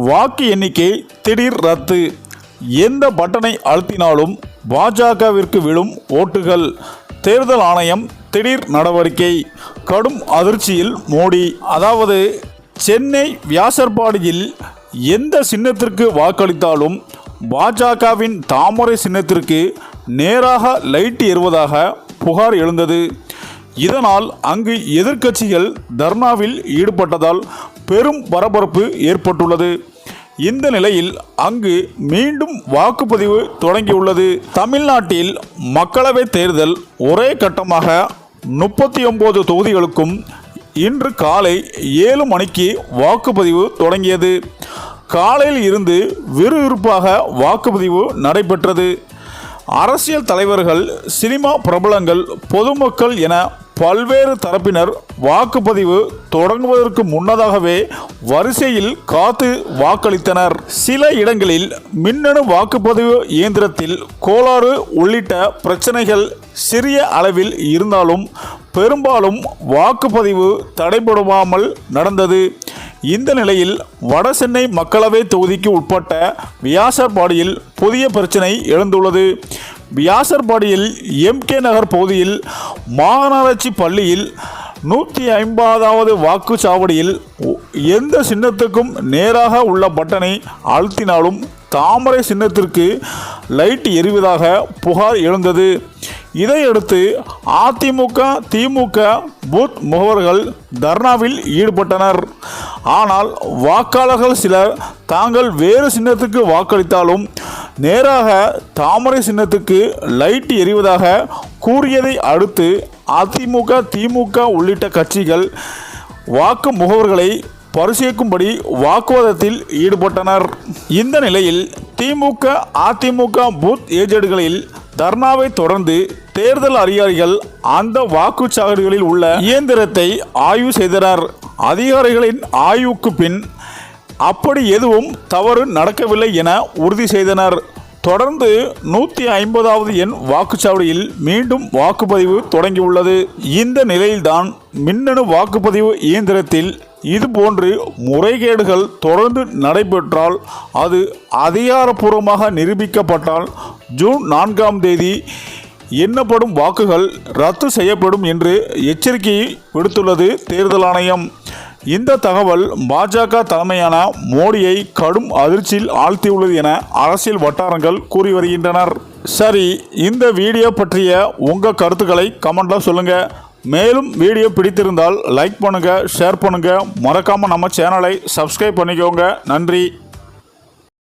வாக்கு எண்ணிக்கை திடீர் ரத்து. எந்த பட்டனை அழுத்தினாலும் பாஜகவிற்கு விழும் ஓட்டுகள். தேர்தல் ஆணையம் திடீர் நடவடிக்கை. கடும் அதிர்ச்சியில் மோடி. அதாவது சென்னை வியாசர்பாடியில் எந்த சின்னத்திற்கு வாக்களித்தாலும் பாஜகவின் தாமரை சின்னத்திற்கு நேராக லைட் எறிவதாக புகார் எழுந்தது. இதனால் அங்கு எதிர்க்கட்சிகள் தர்ணாவில் ஈடுபட்டதால் பெரும் பரபரப்பு ஏற்பட்டுள்ளது. இந்த நிலையில் அங்கு மீண்டும் வாக்குப்பதிவு தொடங்கியுள்ளது. தமிழ்நாட்டில் மக்களவைத் தேர்தல் ஒரே கட்டமாக 39 தொகுதிகளுக்கும் இன்று காலை 7 மணிக்கு வாக்குப்பதிவு தொடங்கியது. காலையில் இருந்து விறுவிறுப்பாக வாக்குப்பதிவு நடைபெற்றது. அரசியல் தலைவர்கள், சினிமா பிரபலங்கள், பொதுமக்கள் என பல்வேறு தரப்பினர் வாக்குப்பதிவு தொடங்குவதற்கு முன்னதாகவே வரிசையில் காத்து வாக்களித்தனர். சில இடங்களில் மின்னணு வாக்குப்பதிவு இயந்திரத்தில் கோளாறு உள்ளிட்ட பிரச்சனைகள் சிறிய அளவில் இருந்தாலும் பெரும்பாலும் வாக்குப்பதிவு தடைபடாமல் நடந்தது. இந்த நிலையில் வடசென்னை மக்களவை தொகுதிக்கு உட்பட்ட வியாசர்பாடியில் புதிய பிரச்சனை எழுந்துள்ளது. வியாசர்பாடியில் MK நகர் பகுதியில் மாநகராட்சி பள்ளியில் 150வது வாக்குச்சாவடியில் எந்த சின்னத்துக்கும் நேராக உள்ள பட்டனை அழுத்தினாலும் தாமரை சின்னத்திற்கு லைட் எறிவதாக புகார் எழுந்தது. இதையடுத்து அதிமுக, திமுக பூத் முகவர்கள் தர்ணாவில் ஈடுபட்டனர். ஆனால் வாக்காளர்கள் சிலர் தாங்கள் வேறு சின்னத்துக்கு வாக்களித்தாலும் நேராக தாமரை சின்னத்துக்கு லைட் எறிவதாக கூறியதை அடுத்து அதிமுக, திமுக உள்ளிட்ட கட்சிகள் வாக்கு முகவர்களை பரிசீலிக்கும்படி வாக்குவாதத்தில் ஈடுபட்டனர். இந்த நிலையில் திமுக, அதிமுக பூத் ஏஜென்ட்களில் தர்ணாவை தொடர்ந்து தேர்தல் அதிகாரிகள் அந்த வாக்குச்சாவடிகளில் உள்ள இயந்திரத்தை ஆய்வு செய்தனர். அதிகாரிகளின் ஆய்வுக்கு பின் அப்படி எதுவும் தவறு நடக்கவில்லை என உறுதி செய்தனர். தொடர்ந்து 150வது எண் வாக்குச்சாவடியில் மீண்டும் வாக்குப்பதிவு தொடங்கியுள்ளது. இந்த நிலையில்தான் மின்னணு வாக்குப்பதிவு இயந்திரத்தில் இதுபோன்று முறைகேடுகள் தொடர்ந்து நடைபெற்றால், அது அதிகாரப்பூர்வமாக நிரூபிக்கப்பட்டால் ஜூன் 4ஆம் தேதி எண்ணப்படும் வாக்குகள் ரத்து செய்யப்படும் என்று எச்சரிக்கை விடுத்துள்ளது தேர்தல் ஆணையம். இந்த தகவல் பாஜக தலைமையான மோடியை கடும் அதிர்ச்சியில் ஆழ்த்தியுள்ளது என அரசியல் வட்டாரங்கள் கூறி வருகின்றனர். சரி, இந்த வீடியோ பற்றிய உங்கள் கருத்துக்களை கமெண்ட்டில் சொல்லுங்கள். மேலும் வீடியோ பிடித்திருந்தால் லைக் பண்ணுங்கள், ஷேர் பண்ணுங்கள், மறக்காமல் நம்ம சேனலை சப்ஸ்கிரைப் பண்ணிக்கோங்க. நன்றி.